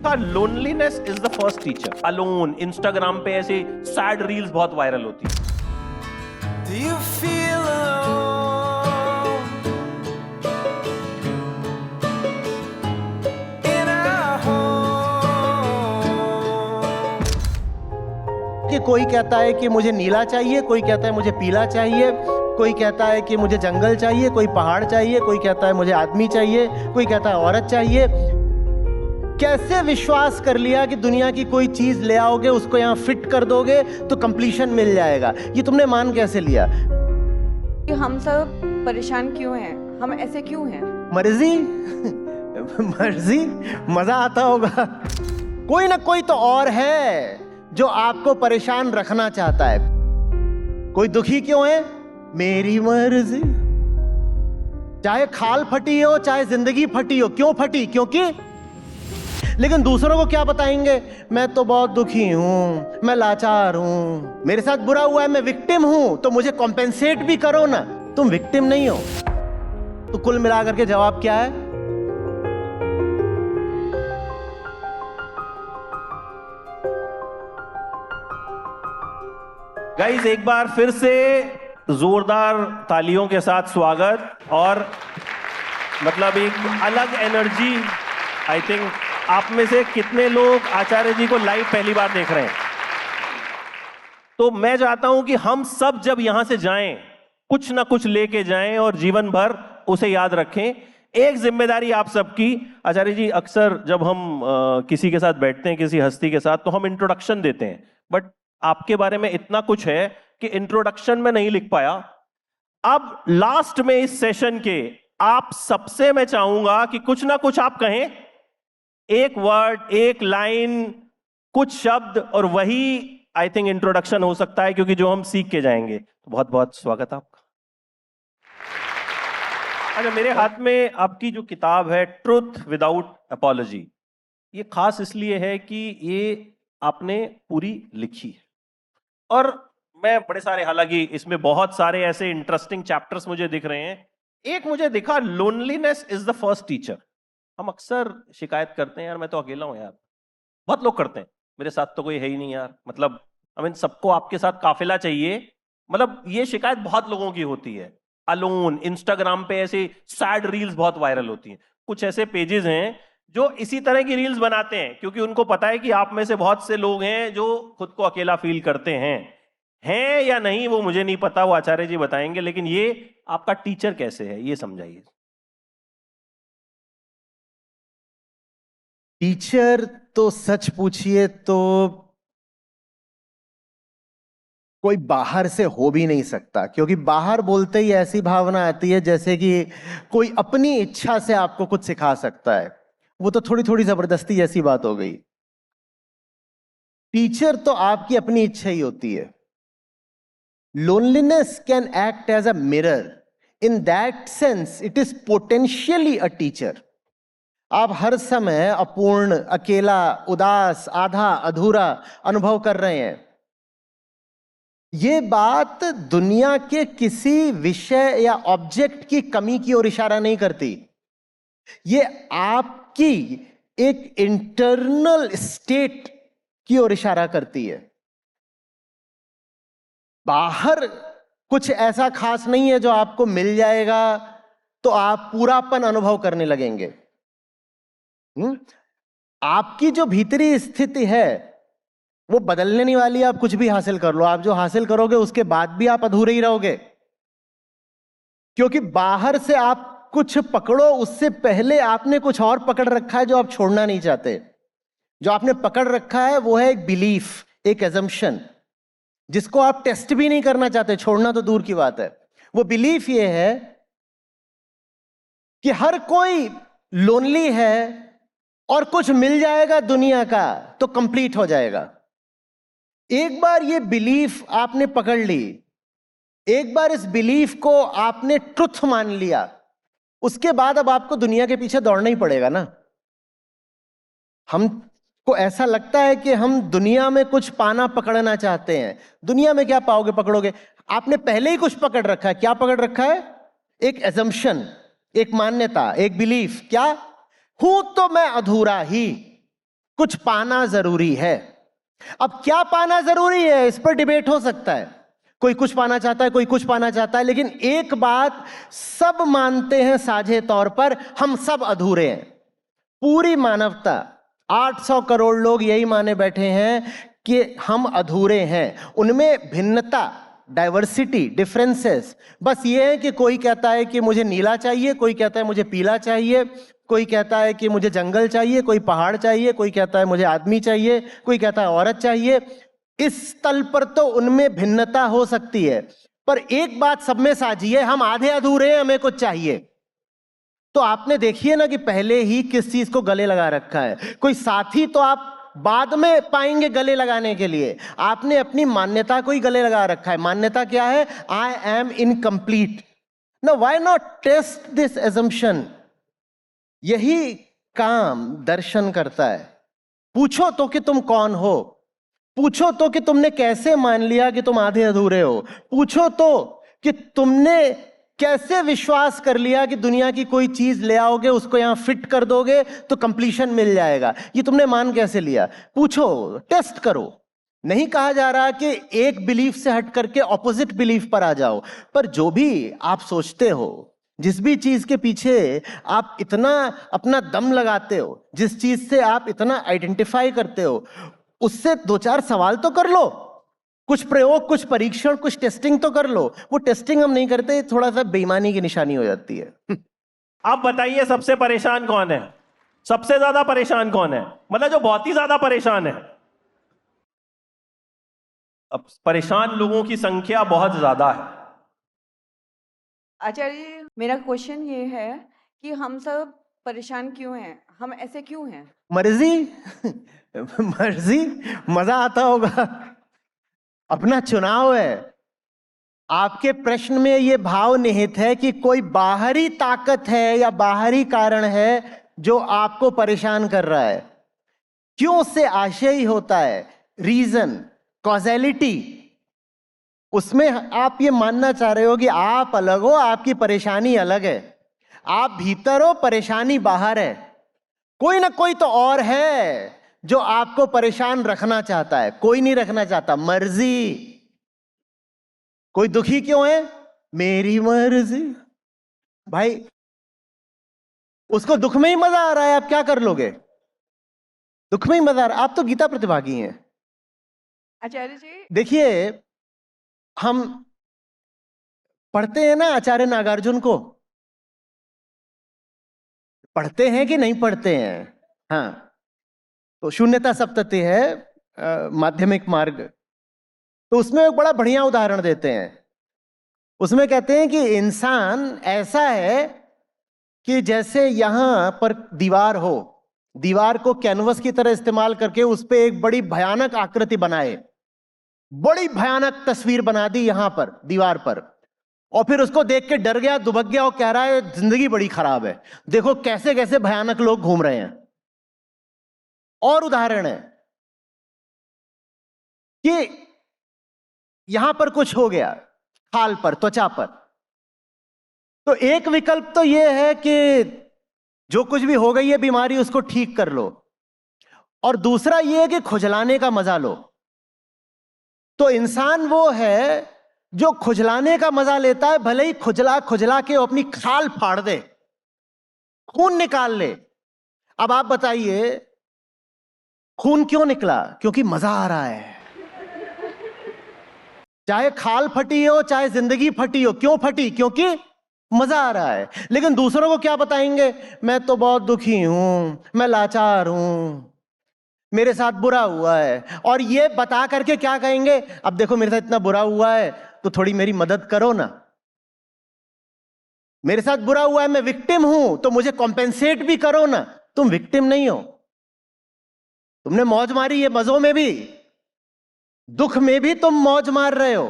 Loneliness is the first teacher. Alone Instagram पे ऐसे sad reels बहुत वायरल होती है। Do you feel alone in our home? कि कोई कहता है कि मुझे नीला चाहिए, कोई कहता है मुझे पीला चाहिए, कोई कहता है कि मुझे जंगल चाहिए, कोई पहाड़ चाहिए, कोई कहता है मुझे आदमी चाहिए, कोई कहता है औरत चाहिए। कैसे विश्वास कर लिया कि दुनिया की कोई चीज ले आओगे, उसको यहाँ फिट कर दोगे तो कंप्लीशन मिल जाएगा? ये तुमने मान कैसे लिया? कि हम सब परेशान क्यों हैं, हम ऐसे क्यों हैं? मर्जी मर्जी, मजा आता होगा। कोई ना कोई तो और है जो आपको परेशान रखना चाहता है। कोई दुखी क्यों है? मेरी मर्जी। चाहे खाल फटी हो, चाहे जिंदगी फटी हो। क्यों फटी? क्योंकि। लेकिन दूसरों को क्या बताएंगे? मैं तो बहुत दुखी हूं, मैं लाचार हूं, मेरे साथ बुरा हुआ है, मैं विक्टिम हूं, तो मुझे कॉम्पेंसेट भी करो ना। तुम विक्टिम नहीं हो। तो कुल मिलाकर के जवाब क्या है? गाइस, एक बार फिर से जोरदार तालियों के साथ स्वागत। और मतलब एक अलग एनर्जी। आई थिंक आप में से कितने लोग आचार्य जी को लाइव पहली बार देख रहे हैं? तो मैं चाहता हूं कि हम सब जब यहां से जाएं, कुछ ना कुछ लेके जाएं और जीवन भर उसे याद रखें। एक जिम्मेदारी आप सबकी। आचार्य जी, अक्सर जब हम किसी के साथ बैठते हैं, किसी हस्ती के साथ, तो हम इंट्रोडक्शन देते हैं, बट आपके बारे में इतना कुछ है कि इंट्रोडक्शन में नहीं लिख पाया। अब लास्ट में इस सेशन के आप सबसे मैं चाहूंगा कि कुछ ना कुछ आप कहें, एक वर्ड, एक लाइन, कुछ शब्द, और वही आई थिंक इंट्रोडक्शन हो सकता है, क्योंकि जो हम सीख के जाएंगे। तो बहुत बहुत स्वागत आपका। अच्छा, मेरे हाथ में आपकी जो किताब है ट्रुथ विदाउट अपॉलजी, ये खास इसलिए है कि ये आपने पूरी लिखी है। और मैं बड़े सारे, हालांकि इसमें बहुत सारे ऐसे इंटरेस्टिंग चैप्टर्स मुझे दिख रहे हैं। एक मुझे दिखा, loneliness is the first teacher. हम अक्सर शिकायत करते हैं, यार मैं तो अकेला हूं यार। बहुत लोग करते हैं, मेरे साथ तो कोई है ही नहीं यार। मतलब सबको आपके साथ काफिला चाहिए। मतलब ये शिकायत बहुत लोगों की होती है। अलोन इंस्टाग्राम पे ऐसे सैड रील्स बहुत वायरल होती हैं। कुछ ऐसे पेजेस हैं जो इसी तरह की रील्स बनाते हैं, क्योंकि उनको पता है कि आप में से बहुत से लोग हैं जो खुद को अकेला फील करते हैं या नहीं वो मुझे नहीं पता, वो आचार्य जी बताएंगे। लेकिन ये आपका टीचर कैसे है, ये समझाइए। टीचर तो सच पूछिए तो कोई बाहर से हो भी नहीं सकता, क्योंकि बाहर बोलते ही ऐसी भावना आती है जैसे कि कोई अपनी इच्छा से आपको कुछ सिखा सकता है। वो तो थोड़ी थोड़ी जबरदस्ती जैसी बात हो गई। टीचर तो आपकी अपनी इच्छा ही होती है। Loneliness can act as a mirror. In that sense it is potentially a teacher. आप हर समय अपूर्ण, अकेला, उदास, आधा अधूरा अनुभव कर रहे हैं। ये बात दुनिया के किसी विषय या ऑब्जेक्ट की कमी की ओर इशारा नहीं करती। ये आपकी एक इंटरनल स्टेट की ओर इशारा करती है। बाहर कुछ ऐसा खास नहीं है जो आपको मिल जाएगा तो आप पूरापन अनुभव करने लगेंगे। आपकी जो भीतरी स्थिति है वो बदलने नहीं वाली। आप कुछ भी हासिल कर लो, आप जो हासिल करोगे उसके बाद भी आप अधूरे ही रहोगे, क्योंकि बाहर से आप कुछ पकड़ो उससे पहले आपने कुछ और पकड़ रखा है जो आप छोड़ना नहीं चाहते। जो आपने पकड़ रखा है वो है एक बिलीफ, एक एजम्पशन, जिसको आप टेस्ट भी नहीं करना चाहते, छोड़ना तो दूर की बात है। वो बिलीफ ये है कि हर कोई लोनली है और कुछ मिल जाएगा दुनिया का तो कंप्लीट हो जाएगा। एक बार ये बिलीफ आपने पकड़ ली, एक बार इस बिलीफ को आपने ट्रुथ मान लिया, उसके बाद अब आपको दुनिया के पीछे दौड़ना ही पड़ेगा ना। हमको ऐसा लगता है कि हम दुनिया में कुछ पाना पकड़ना चाहते हैं। दुनिया में क्या पाओगे, पकड़ोगे? आपने पहले ही कुछ पकड़ रखा है। क्या पकड़ रखा है? एक एजम्पशन, एक मान्यता, एक बिलीफ। क्या? हूं तो मैं अधूरा ही। कुछ पाना जरूरी है। अब क्या पाना जरूरी है, इस पर डिबेट हो सकता है। कोई कुछ पाना चाहता है, कोई कुछ पाना चाहता है, लेकिन एक बात सब मानते हैं साझे तौर पर, हम सब अधूरे हैं। पूरी मानवता, 800 करोड़ लोग यही माने बैठे हैं कि हम अधूरे हैं। उनमें भिन्नता, डाइवर्सिटी, डिफरेंसेस बस ये है कि कोई कहता है कि मुझे नीला चाहिए, कोई कहता है मुझे पीला चाहिए, कोई कहता है कि मुझे जंगल चाहिए, कोई पहाड़ चाहिए, कोई कहता है मुझे आदमी चाहिए, कोई कहता है औरत चाहिए। इस तल पर तो उनमें भिन्नता हो सकती है, पर एक बात सब में साझी है, हम आधे अधूरे हैं, हमें कुछ चाहिए। तो आपने देखिए ना कि पहले ही किस चीज को गले लगा रखा है। कोई साथी तो आप बाद में पाएंगे गले लगाने के लिए, आपने अपनी मान्यता को ही गले लगा रखा है। मान्यता क्या है? I am incomplete. Now why not test this assumption? यही काम दर्शन करता है। पूछो तो कि तुम कौन हो, पूछो तो कि तुमने कैसे मान लिया कि तुम आधे अधूरे हो, पूछो तो कि तुमने कैसे विश्वास कर लिया कि दुनिया की कोई चीज ले आओगे, उसको यहां फिट कर दोगे तो कंप्लीशन मिल जाएगा। ये तुमने मान कैसे लिया? पूछो, टेस्ट करो। नहीं कहा जा रहा कि एक बिलीफ से हट करके ऑपोजिट बिलीफ पर आ जाओ, पर जो भी आप सोचते हो, जिस भी चीज के पीछे आप इतना अपना दम लगाते हो, जिस चीज से आप इतना आइडेंटिफाई करते हो, उससे दो चार सवाल तो कर लो। कुछ प्रयोग, कुछ परीक्षण, कुछ टेस्टिंग तो कर लो। वो टेस्टिंग हम नहीं करते, थोड़ा सा बेईमानी की निशानी हो जाती है। आप बताइए सबसे परेशान कौन है? सबसे ज्यादा परेशान कौन है? मतलब जो बहुत ही ज्यादा परेशान है। अब परेशान लोगों की संख्या बहुत ज्यादा है। आचार्य जी, मेरा क्वेश्चन ये है कि हम सब परेशान क्यों हैं? हम ऐसे क्यों हैं? मर्जी मर्जी, मजा आता होगा। अपना चुनाव है। आपके प्रश्न में यह भाव निहित है कि कोई बाहरी ताकत है या बाहरी कारण है जो आपको परेशान कर रहा है। क्यों से आशय ही होता है, रीजन, कॉजेलिटी। उसमें आप ये मानना चाह रहे हो कि आप अलग हो, आपकी परेशानी अलग है। आप भीतर हो, परेशानी बाहर है। कोई ना कोई तो और है जो आपको परेशान रखना चाहता है। कोई नहीं रखना चाहता, मर्जी। कोई दुखी क्यों है? मेरी मर्जी। भाई, उसको दुख में ही मजा आ रहा है, आप क्या कर लोगे? दुख में ही मजा आ रहा है। आप तो गीता प्रतिभागी हैं आचार्य जी। देखिए, हम पढ़ते हैं ना आचार्य नागार्जुन को, पढ़ते हैं कि नहीं पढ़ते हैं? हाँ, तो शून्यता सप्तति है माध्यमिक मार्ग, तो उसमें एक बड़ा बढ़िया उदाहरण देते हैं। उसमें कहते हैं कि इंसान ऐसा है कि जैसे यहां पर दीवार हो, दीवार को कैनवस की तरह इस्तेमाल करके उस पर एक बड़ी भयानक आकृति बनाए, बड़ी भयानक तस्वीर बना दी यहां पर दीवार पर, और फिर उसको देख के डर गया, दुबक गया और कह रहा है जिंदगी बड़ी खराब है, देखो कैसे कैसे भयानक लोग घूम रहे हैं। और उदाहरण है कि यहां पर कुछ हो गया, खाल पर, त्वचा पर, तो एक विकल्प तो यह है कि जो कुछ भी हो गई है बीमारी उसको ठीक कर लो, और दूसरा यह है कि खुजलाने का मजा लो। तो इंसान वो है जो खुजलाने का मजा लेता है, भले ही खुजला खुजला के अपनी खाल फाड़ दे, खून निकाल ले। अब आप बताइए, खून क्यों निकला? क्योंकि मजा आ रहा है। चाहे खाल फटी हो, चाहे जिंदगी फटी हो, क्यों फटी? क्योंकि मजा आ रहा है। लेकिन दूसरों को क्या बताएंगे? मैं तो बहुत दुखी हूं, मैं लाचार हूं, मेरे साथ बुरा हुआ है। और ये बता करके क्या कहेंगे? अब देखो मेरे साथ इतना बुरा हुआ है तो थोड़ी मेरी मदद करो ना। मेरे साथ बुरा हुआ है, मैं विक्टिम हूं, तो मुझे कॉम्पेंसेट भी करो ना। तुम विक्टिम नहीं हो, तुमने मौज मारी है, मजों में भी, दुख में भी तुम मौज मार रहे हो।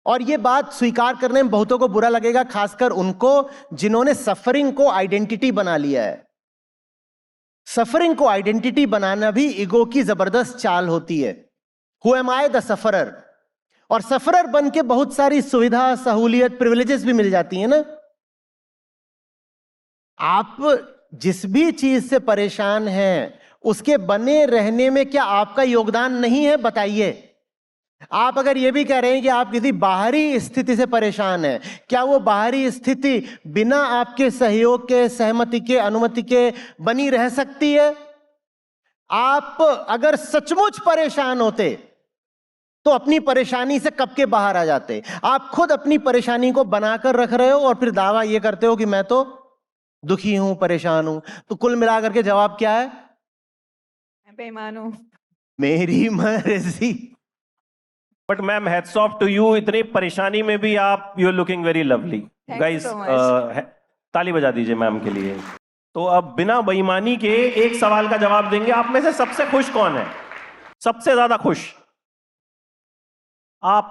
और ये बात स्वीकार करने में बहुतों को बुरा लगेगा, खासकर उनको जिन्होंने सफरिंग को आइडेंटिटी बना लिया है। सफरिंग को आइडेंटिटी बनाना भी ईगो की जबरदस्त चाल होती है। Who am I? The sufferer. और सफरर बन के बहुत सारी सुविधा, सहूलियत, प्रिविलेजेस भी मिल जाती है ना। आप जिस भी चीज से परेशान हैं उसके बने रहने में क्या आपका योगदान नहीं है? बताइए। आप अगर ये भी कह रहे हैं कि आप किसी बाहरी स्थिति से परेशान हैं, क्या वो बाहरी स्थिति बिना आपके सहयोग के, सहमति के, अनुमति के बनी रह सकती है? आप अगर सचमुच परेशान होते तो अपनी परेशानी से कब के बाहर आ जाते। आप खुद अपनी परेशानी को बनाकर रख रहे हो और फिर दावा ये करते हो कि मैं तो दुखी हूं, परेशान हूं। तो कुल मिलाकर के जवाब क्या है? मैं बेईमान हूँ। मेरी मर्जी। But ma'am, hats off to you, इतनी परेशानी में भी आप you are looking very lovely you guys. so much. ताली बजा दीजिए मैम के लिए। तो अब बिना बेईमानी के एक सवाल का जवाब देंगे। आप में से सबसे खुश कौन है? सबसे ज्यादा खुश? आप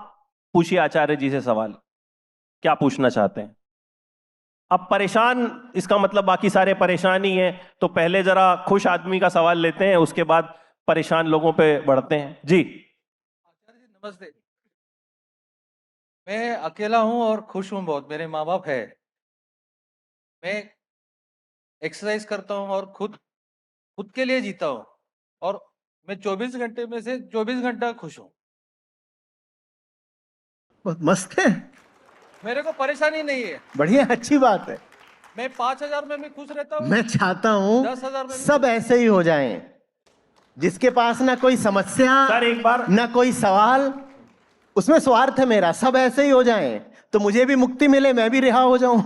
पूछिए आचार्य जी से सवाल, क्या पूछना चाहते हैं? अब परेशान, इसका मतलब बाकी सारे परेशान ही हैं, तो पहले जरा खुश आदमी का सवाल लेते हैं, उसके बाद परेशान लोगों पे बढ़ते हैं। जी आचार्य जी नमस्ते। मैं अकेला हूं और खुश हूं बहुत। मेरे माँ बाप है। मैं एक्सरसाइज करता हूं और खुद के लिए जीता हूं और मैं 24 घंटे में से 24 घंटा खुश हूं। बहुत मस्त है, मेरे को परेशानी नहीं है। बढ़िया, अच्छी बात है। मैं 5,000 में भी खुश रहता हूँ। मैं चाहता हूं 10,000 में भी सब ऐसे ही हो जाएं, जिसके पास ना कोई समस्या, सर एक बार ना कोई सवाल, उसमें स्वार्थ है मेरा, सब ऐसे ही हो जाएं तो मुझे भी मुक्ति मिले, मैं भी रिहा हो जाऊं।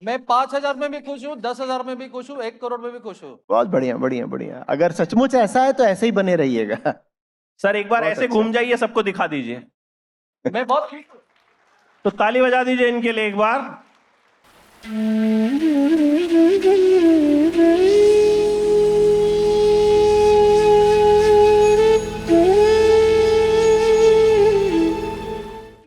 मैं 5,000 में भी खुश हूँ, 10,000 में भी खुश हूँ, 1 करोड़ में भी खुश हूँ। बहुत बढ़िया, बढ़िया, बढ़िया। अगर सचमुच ऐसा है तो ऐसे ही बने रहिएगा। सर एक बार बहुत ऐसे अच्छा। घूम जाइए, सबको दिखा दीजिए। मैं बहुत खुश हूँ। तो ताली बजा दीजिए इनके लिए एक बार।